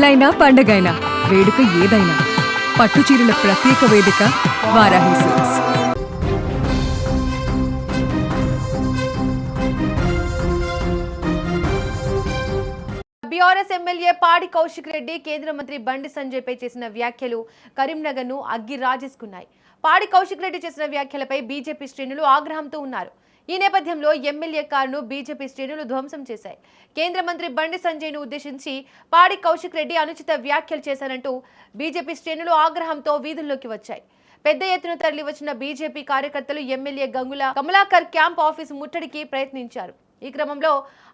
పెళ్ళైనా పండగైనా వేడుక ఏదైనా పట్టు చీరల ప్రత్యేక వేదిక వారాహి సిల్క్స్. బీఆర్ఎస్ ఎమ్మెల్యే పాడి కౌశిక్ రెడ్డి కేంద్ర మంత్రి బండి సంజయ్ పై చేసిన వ్యాఖ్యలు కరీంనగర్ ను అగ్గి రాజేసుకున్నాయి. పాడి కౌశిక్ రెడ్డి చేసిన వ్యాఖ్యలపై బీజేపీ శ్రేణులు ఆగ్రహంతో ఉన్నారు. ఈ నేపథ్యంలో ఎమ్మెల్యే కారును బీజేపీ శ్రేణులు ధ్వంసం చేశాయి. కేంద్ర మంత్రి బండి సంజయ్ ను ఉద్దేశించి పాడి కౌశిక్ రెడ్డి అనుచిత వ్యాఖ్యలు చేశారంటూ బీజేపీ శ్రేణులు ఆగ్రహంతో వీధుల్లోకి వచ్చాయి. పెద్ద ఎత్తున తరలివచ్చిన బీజేపీ కార్యకర్తలు MLA Gangula Kamalakar camp office ముట్టడికి ప్రయత్నించారు. ఈ క్రమంలో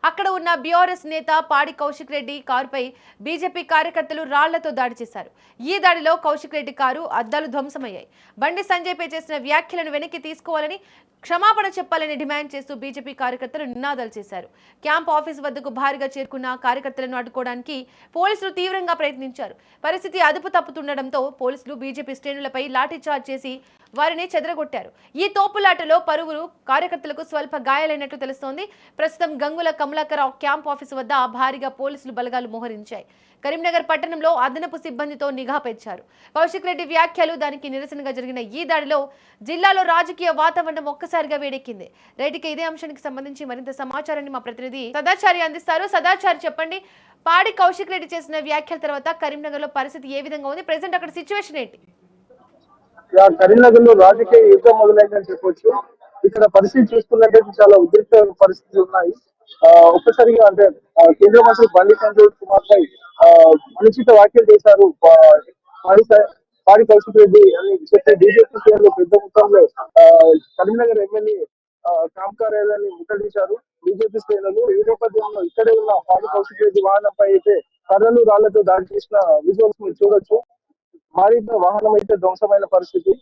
అక్కడ ఉన్న బీఆర్ఎస్ నేత పాడి కౌశిక్ రెడ్డి కారుపై బీజేపీ కార్యకర్తలు రాళ్లతో దాడి చేశారు. ఈ దాడిలో కౌశిక్ రెడ్డి కారు అద్దాలు ధ్వంసమయ్యాయి. బండి సంజయ్ పై చేసిన వ్యాఖ్యలను వెనక్కి తీసుకోవాలని, క్షమాపణ చెప్పాలని డిమాండ్ చేస్తూ బీజేపీ కార్యకర్తలు నినాదాలు చేశారు. క్యాంప్ ఆఫీస్ వద్దకు భారీగా చేరుకున్న కార్యకర్తలను అడ్డుకోవడానికి పోలీసులు తీవ్రంగా ప్రయత్నించారు. పరిస్థితి అదుపు తప్పుతుండటంతో పోలీసులు బీజేపీ శ్రేణులపై లాఠీచార్జ్ చేసి వారిని చెదరగొట్టారు. ఈ తోపులాటలో పలువురు కార్యకర్తలకు స్వల్ప గాయాలైనట్లు తెలుస్తోంది. ప్రస్తుతం గంగుల కమలాకర్ క్యాంప్ ఆఫీసు వద్ద భారీగా పోలీసులు బలగాలు మోహరించాయి. కరీంనగర్ పట్టణంలో అదనపు సిబ్బందితో నిఘా పెంచారు. కౌశిక్ రెడ్డి వ్యాఖ్యలు దానికి నిరసనగా జరిగిన ఈ దాడిలో జిల్లాలో రాజకీయ వాతావరణం ఒక్కసారిగా వేడెక్కింది. రైట్కి ఇదే అంశానికి సంబంధించి మరింత సమాచారాన్ని మా ప్రతినిధి సదాచారి అందిస్తారు. సదాచారి, చెప్పండి, పాడి కౌశిక్ రెడ్డి చేసిన వ్యాఖ్యల తర్వాత కరీంనగర్ లో పరిస్థితి ఏ విధంగా ఉంది? ప్రెసెంట్ అక్కడ సిచ్యువేషన్ ఏంటి? కరీంనగర్ లో రాజకీయ యుద్ధం మొదలైందని చెప్పొచ్చు. ఇక్కడ పరిస్థితి చూసుకున్నట్టయితే చాలా ఉద్రిక్త పరిస్థితులు ఉన్నాయి. ఒక్కసారిగా అంటే కేంద్ర మంత్రి బండి సంజయ్ కుమార్ పై అనుచిత వ్యాఖ్యలు చేశారు పాడి కౌశిక్ రెడ్డి అని చెప్పి బీజేపీ శ్రేణులు పెద్ద మొత్తంలో కరీంనగర్ ఎమ్మెల్యే క్యాంప్ కార్యాలయాన్ని ముట్టడించారు బీజేపీ శ్రేణులు. ఈ నేపథ్యంలో ఇక్కడే ఉన్న పాడి కౌశిక్ రెడ్డి వాహనంపై అయితే కర్రలు రాళ్లతో దాడి చేసిన విజువల్స్ మీరు చూడొచ్చు. భారీగా వాహనం అయితే ధ్వంసమైన పరిస్థితి.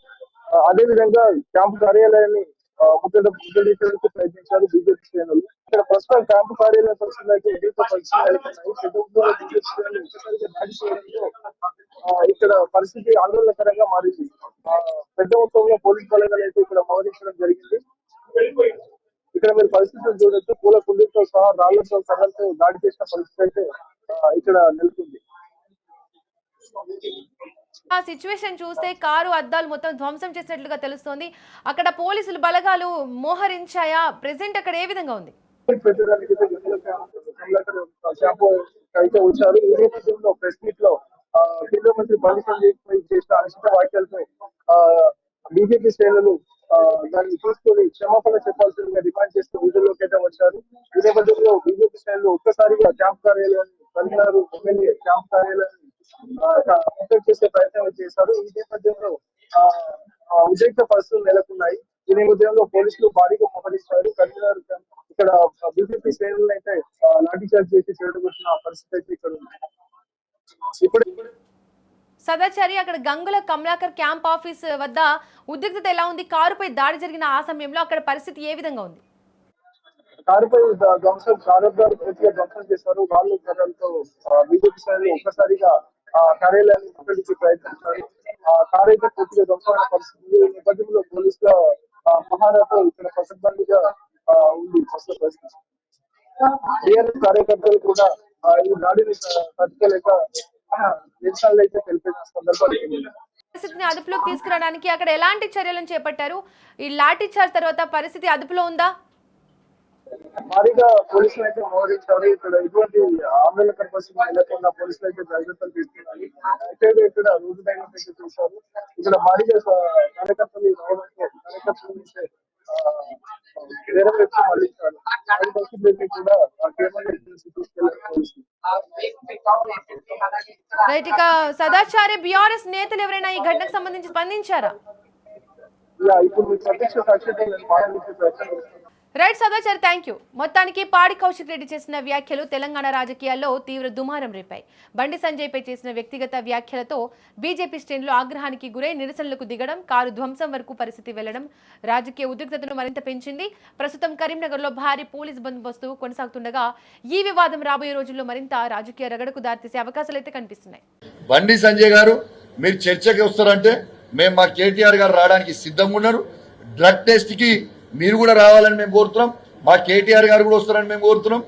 అదే విధంగా క్యాంపు కార్యాలయాన్ని ముట్టడించడానికి ప్రయత్నించారు బీజేపీ శ్రేణులు. ఇక్కడ ప్రస్తుతం క్యాంపు కార్యాలయం పరిస్థితులు అయితే ఇక్కడ పరిస్థితి ఆందోళనకరంగా మారింది. పెద్ద మొత్తంలో పోలీస్ బలగాలు అయితే ఇక్కడ మోహరించడం జరిగింది. ఇక్కడ మీరు పరిస్థితులు చూడొచ్చు. పూల కుండీలతో సహా రాళ్లతో కర్రలతో దాడి చేసిన పరిస్థితి అయితే ఇక్కడ నెలకొంది. ఆ సిచ్యువేషన్ చూస్తే కారు అద్దాలు మొత్తం ధ్వంసం చేసినట్లుగా తెలుస్తోంది. అక్కడ పోలీసులు బలగాలు మోహరించాయా? ప్రెసెంట్ అక్కడ ఏ విధంగా ఉంది? అయితే వచ్చారు. ఈ నేపథ్యంలో ప్రెస్ మీట్ లో కేంద్ర మంత్రి బండి సంజయ్ చేసిన అనుచిత వ్యాఖ్యలపై బీజేపీ శ్రేణులు దాన్ని తీసుకొని క్షమాపణ చెప్పాల్సిందిగా డిమాండ్ చేస్తూ వీధుల్లోకి అయితే వచ్చారు. ఈ నేపథ్యంలో బీజేపీ శ్రేణులు ఒక్కసారిగా క్యాంప్ కార్యాలయాన్ని కరీంనగర్ ఎమ్మెల్యే క్యాంప్ కార్యాలయాన్ని చేసే ప్రయత్నం చేశారు. ఈ నేపథ్యంలో ఉద్రిక్త పరిస్థితులు నెలకొన్నాయి. ఈ నేపథ్యంలో పోలీసులు భారీగా మోహరించారు. కరీంనగర్ ఇక్కడ బీజేపీ శ్రేణులను అయితే లాఠీచార్జ్ చేసి చెడగొట్టిన పరిస్థితి అయితే ఇక్కడ ఉంది. ఇప్పుడు సదాచారి, అక్కడ గంగుల కమలాకర్ క్యాంప్ ఆఫీస్ వద్ద ఉద్రిక్తత ఎలా ఉంది? కారుపై దాడి జరిగిన ఆ సమయంలో అక్కడ పరిస్థితి ఏ విధంగా ఉంది? కారుపై కారుదారు పూర్తిగా ధ్వంసం చేశారు. రాళ్ళు కర్రలతో బీజేపీ శ్రేణులు ఒక్కసారిగా కార్యాలయాన్ని ముట్టడించే ప్రయత్నించారు. కారు అయితే పూర్తిగా ధ్వంసమైన పరిస్థితి. ఈ నేపథ్యంలో పోలీసుల మహారాతో ఇక్కడ పసద్బందిగా ఉంది ప్రస్తుత పరిస్థితి. టీఆర్ఎస్ కార్యకర్తలు కూడా ఈ దాడిని తట్టుకోలేక నిరసనలు అయితే తెలిపిన సందర్భాలు పరిస్థితిని అదుపులోకి తీసుకురావడానికి అక్కడ ఎలాంటి చర్యలను చేపట్టారు? ఈ లాఠీ చార్జ్ తర్వాత పరిస్థితి అదుపులో ఉందా? భారీగా పోలీసులు అయితే మోహరించారు. ఇక్కడ ఎటువంటి ఆందోళనకర పరిస్థితి నెలకొన్న పోలీసులు అయితే జాగ్రత్తలు తీసుకున్నారు. అయితే ఇక్కడ రోజు దైవం అయితే చూశారు. ఇక్కడ భారీగా కార్యకర్తలు వేరే వ్యక్తి మళ్ళించారు. కూడా తీసుకెళ్లారు పోలీసులు. రైట్, ఇక సదాచారి, బీఆర్ఎస్ నేతలు ఎవరైనా ఈ ఘటనకు సంబంధించి స్పందించారా? ఇప్పుడు మీకు ప్రత్యక్ష సాక్ష్యం మాట్లాడించే ప్రయత్నం. Right Sadachari, thank you. మొత్తానికి పాడి కౌశిక్ రెడ్డి చేసిన వ్యాఖ్యలు తెలంగాణ రాజకీయాల్లో తీవ్ర దుమారం రేపాయి. బండి సంజయ్ పై చేసిన వ్యక్తిగత వ్యాఖ్యలతో బీజేపీ శ్రేణులు ఆగ్రహానికి గురై నిరసనలకు దిగడం, కారు ధ్వంసం వరకు పరిస్థితి వెళ్లడం రాజకీయ ఉద్రిక్తతను మరింత పెంచింది. ప్రస్తుతం కరీంనగర్ లో భారీ పోలీస్ బందోబస్తు కొనసాగుతుండగా ఈ వివాదం రాబోయే రోజుల్లో మరింత రాజకీయ రగడకు దారితీసే అవకాశాలు అయితే కనిపిస్తున్నాయి. బండి సంజయ్ గారు, మీరు చర్చకి వస్తారంటే మేము మా కేటీఆర్ గారు రావడానికి సిద్ధంగా ఉన్నారు. డ్రగ్ టెస్ట్ కి మీరు కూడా రావాలని మేము కోరుతున్నాం. మా కేటీఆర్ గారు కూడా వస్తారని మేము కోరుతున్నాం,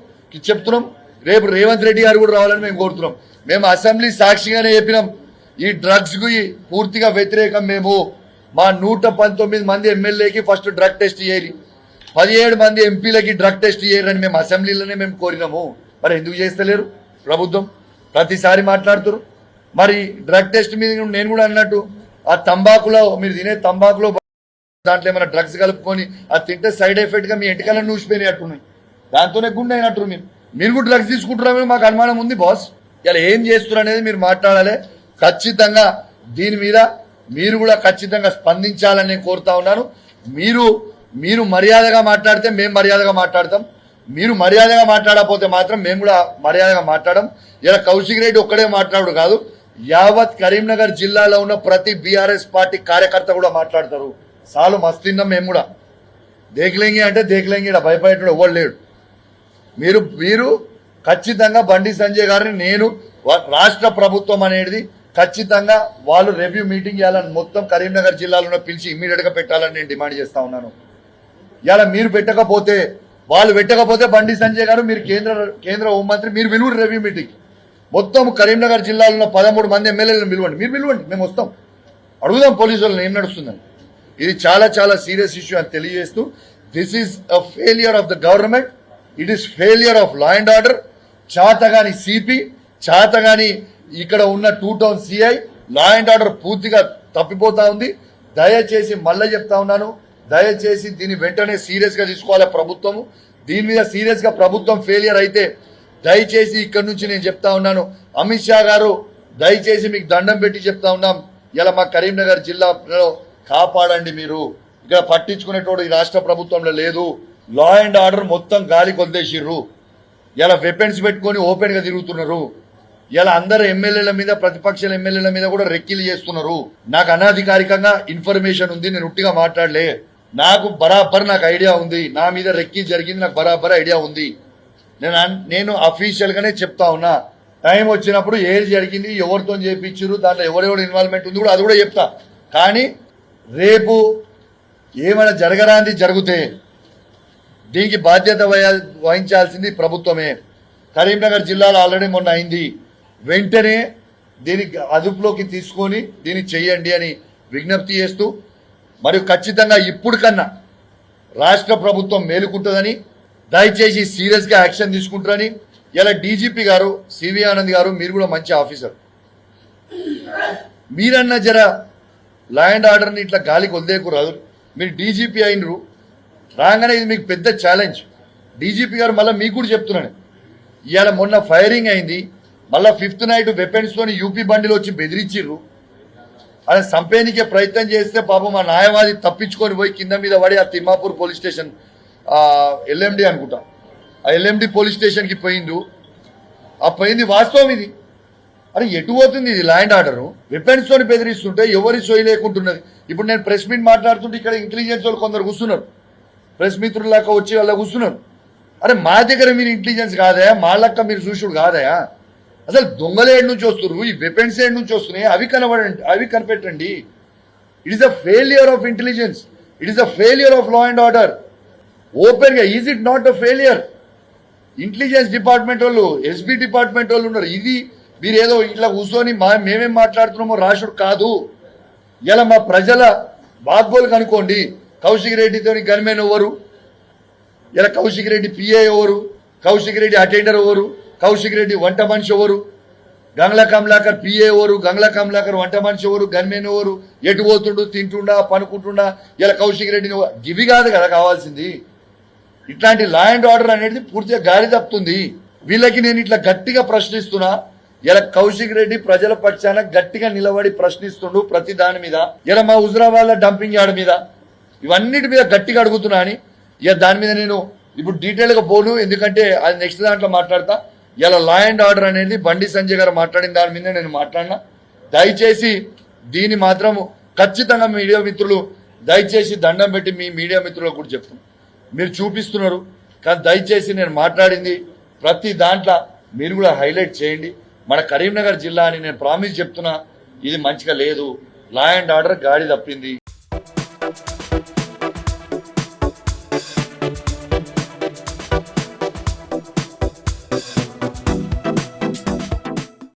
చెప్తున్నాం. రేపు రేవంత్ రెడ్డి గారు కూడా రావాలని మేము కోరుతున్నాం. మేము అసెంబ్లీ సాక్షిగానే చెప్పినాం, ఈ డ్రగ్స్ కు పూర్తిగా వ్యతిరేకం. మేము మా 119 మంది ఎమ్మెల్యేకి ఫస్ట్ డ్రగ్ టెస్ట్ చేయాలి, 17 మంది ఎంపీలకి డ్రగ్ టెస్ట్ చేయరని మేము అసెంబ్లీలోనే మేము కోరినాము. మరి ఎందుకు చేస్తలేరు ప్రభుత్వం? ప్రతిసారి మాట్లాడుతారు. మరి డ్రగ్ టెస్ట్ మీద నేను కూడా అన్నట్టు, ఆ తంబాకులో మీరు తినే తంబాకులో దాంట్లో ఏమైనా డ్రగ్స్ కలుపుకొని అది తింటే సైడ్ ఎఫెక్ట్ గా మీ ఎంటికలను నూసిపోయినట్టున్నాయి, దాంతోనే గుండె అయినట్టు. మీరు కూడా డ్రగ్స్ తీసుకుంటున్నారని మాకు అనుమానం ఉంది బాస్. ఇలా ఏం చేస్తున్నారు అనేది మీరు మాట్లాడాలి. ఖచ్చితంగా దీని మీద మీరు కూడా ఖచ్చితంగా స్పందించాలని నేను కోరుతా ఉన్నాను. మీరు మర్యాదగా మాట్లాడితే మేము మర్యాదగా మాట్లాడతాం, మీరు మర్యాదగా మాట్లాడకపోతే మాత్రం మేము కూడా మర్యాదగా మాట్లాడడం. ఇలా కౌశిక్ రెడ్డి ఒక్కడే మాట్లాడు కాదు, యావత్ కరీంనగర్ జిల్లాలో ఉన్న ప్రతి బీఆర్ఎస్ పార్టీ కార్యకర్త కూడా మాట్లాడతారు. చాలు మస్తున్నాం మేము కూడా. దేఖలేంగి అంటే దేఖలేంగి, ఇక్కడ భయపడేటప్పుడు ఎవరు లేడు. మీరు ఖచ్చితంగా బండి సంజయ్ గారిని నేను రాష్ట్ర ప్రభుత్వం అనేది ఖచ్చితంగా వాళ్ళు రివ్యూ మీటింగ్ చేయాలని మొత్తం కరీంనగర్ జిల్లాలో పిలిచి ఇమ్మీడియట్ గా పెట్టాలని నేను డిమాండ్ చేస్తా ఉన్నాను. ఇలా మీరు పెట్టకపోతే, వాళ్ళు పెట్టకపోతే బండి సంజయ్ గారు మీరు కేంద్ర హోంమంత్రి మీరు విలువ రివ్యూ మీటింగ్ మొత్తం కరీంనగర్ జిల్లాలో ఉన్న 13 మంది ఎమ్మెల్యేలను పిలవండి. మీరు పిలవండి, మేము వస్తాం, అడుగుదాం పోలీసు వాళ్ళని ఏం నడుస్తుందని. ఇది చాలా చాలా సీరియస్ ఇష్యూ అని తెలియజేస్తూ, this is a failure of the government, it is failure of law and order. చాతగాని సిపి, చాతగాని ఇక్కడ ఉన్న 2 town CI, law and order పూర్తిగా తప్పిపోతా ఉంది. దయచేసి మళ్ళీ చెప్తా ఉన్నాను, దయచేసి దీన్ని వెంటనే సీరియస్ గా తీసుకోవాలి ప్రభుత్వము. దీని మీద సీరియస్ గా ప్రభుత్వం ఫెయిలియర్ అయితే దయచేసి ఇక్కడ నుంచి నేను చెప్తా ఉన్నాను, అమిత్ షా గారు దయచేసి మీకు దండం పెట్టి చెప్తా ఉన్నాం, ఇలా మా కరీంనగర్ జిల్లాలో కాపాడండి. మీరు ఇక్కడ పట్టించుకునేటోడు ఈ రాష్ట్ర ప్రభుత్వంలో లేదు. లా అండ్ ఆర్డర్ మొత్తం గాలి కొద్దేసిర్రు. ఇలా వెపన్స్ పెట్టుకొని ఓపెన్ గా తిరుగుతున్నారు. ఇలా అందరు ఎమ్మెల్యేల మీద, ప్రతిపక్షాల ఎమ్మెల్యేల మీద కూడా రెక్కిలు చేస్తున్నారు. నాకు అనాధికారికంగా ఇన్ఫర్మేషన్ ఉంది, నేను ఉట్టిగా మాట్లాడలే. నాకు బరాబర్ ఐడియా ఉంది, నా మీద రెక్కి జరిగింది, నాకు బరాబర్ ఐడియా ఉంది. నేను అఫీషియల్ గానే చెప్తా ఉన్నా. టైం వచ్చినప్పుడు ఏది జరిగింది, ఎవరితో చేయించారు, దాంట్లో ఎవరెవరు ఇన్వాల్వ్మెంట్ ఉంది కూడా అది కూడా చెప్తా. కానీ రేపు ఏమైనా జరగరాంది జరిగితే దీనికి బాధ్యత వహించాల్సింది ప్రభుత్వమే. కరీంనగర్ జిల్లాలో ఆల్రెడీ మొన్న అయింది. వెంటనే దీనికి అదుపులోకి తీసుకొని దీన్ని చెయ్యండి అని విజ్ఞప్తి చేస్తూ, మరియు ఖచ్చితంగా ఇప్పుడు కన్నా రాష్ట్ర ప్రభుత్వం మేలుకుంటుందని, దయచేసి సీరియస్ గా యాక్షన్ తీసుకుంటారని. ఇలా డీజీపీ గారు సివి ఆనంద్ గారు, మీరు కూడా మంచి ఆఫీసర్, మీరన్నా జర లా అండ్ ఆర్డర్ని ఇట్లా గాలికి వదిలేకురాదు. మీరు డీజీపీ అయినరు, రాగానే ఇది మీకు పెద్ద ఛాలెంజ్. డీజీపీ గారు మళ్ళీ మీకు కూడా చెప్తున్నాను, ఇవాళ మొన్న ఫైరింగ్ అయింది, మళ్ళా 5th నైట్ వెపన్స్ తోని యూపీ బండిలో వచ్చి బెదిరించిర్రు. ఆయన చంపేనికే ప్రయత్నం చేస్తే పాపం మా న్యాయవాది తప్పించుకొని పోయి కింద మీద పడి ఆ తిమ్మాపూర్ పోలీస్ స్టేషన్, ఎల్ఎండి అనుకుంటా, ఆ ఎల్ఎండి పోలీస్ స్టేషన్ కి పోయిండు. ఆ పోయింది వాస్తవం ఇది. అరే ఎటు పోతుంది ఇది లా అండ్ ఆర్డర్? వెపన్స్ తోని బెదిరిస్తుంటే ఎవరి సోయి లేకుంటున్నది. ఇప్పుడు నేను ప్రెస్ మీట్ మాట్లాడుతుంటే ఇక్కడ ఇంటెలిజెన్స్ వాళ్ళు కొందరు కూర్చున్నారు, ప్రెస్ మిత్రులాగా వచ్చి వాళ్ళ కూర్చున్నారు. అరే మా దగ్గర మీరు ఇంటెలిజెన్స్ కాదయా, మా లెక్క మీరు చూసుడు కాదయా? అసలు దొంగలు ఏడు నుంచి వస్తున్నారు, ఈ వెపన్స్ ఏడు నుంచి వస్తున్నాయి, అవి కనిపెట్టండి. It is a failure of intelligence, it is a failure of law and order. Open గా, is it not a failure? Intelligence department వాళ్ళు, ఎస్బీ డిపార్ట్మెంట్ వాళ్ళు ఉన్నారు. ఇది మీరు ఏదో ఇట్లా కూర్చొని మేమేం మాట్లాడుతున్నామో రాసుడు కాదు. ఇలా మా ప్రజల బాగోలు కనుకోండి. కౌశిక్ రెడ్డితో గన్మెన్ ఎవరు, ఇలా కౌశిక్ రెడ్డి పిఏ ఎవరు, కౌశిక్ రెడ్డి అటెండర్ ఎవరు, కౌశిక్ రెడ్డి వంట మనిషి ఎవరు, గంగ్లా కమలాకర్ పిఏ ఎవరు, గంగ్లా కమలాకర్ వంట మనిషి ఎవరు, గన్మెన్ ఎవరు, ఎటు పోతుండు, తింటుండా, పనుకుంటుండా, ఇలా కౌశిక్ రెడ్డిని ఇవి కాదు కదా కావాల్సింది. ఇట్లాంటి లా అండ్ ఆర్డర్ అనేది పూర్తిగా గాలి తప్పుతుంది. వీళ్ళకి నేను ఇట్లా గట్టిగా ప్రశ్నిస్తున్నా. ఇలా కౌశిక్ రెడ్డి ప్రజల పక్షాన గట్టిగా నిలబడి ప్రశ్నిస్తుండు ప్రతి దాని మీద. ఇలా మా హుజరాబాద్ డంపింగ్ యార్డ్ మీద, ఇవన్నిటి మీద గట్టిగా అడుగుతున్నా అని. ఇక దాని మీద నేను ఇప్పుడు డీటెయిల్ గా పోను, ఎందుకంటే అది నెక్స్ట్ దాంట్లో మాట్లాడతా. ఇలా లా అండ్ ఆర్డర్ అనేది బండి సంజయ్ గారు మాట్లాడిన దాని మీద నేను మాట్లాడినా. దయచేసి దీన్ని మాత్రం ఖచ్చితంగా మీడియా మిత్రులు దయచేసి దండం పెట్టి మీ మీడియా మిత్రులకు కూడా చెప్తున్నాను, మీరు చూపిస్తున్నారు కానీ దయచేసి నేను మాట్లాడింది ప్రతి దాంట్లో మీరు కూడా హైలైట్ చేయండి. మన కరీంనగర్ జిల్లా అని నేను ప్రామిస్ చెప్తున్నా, ఇది మంచిగా లేదు, లా అండ్ ఆర్డర్ గాడి తప్పింది.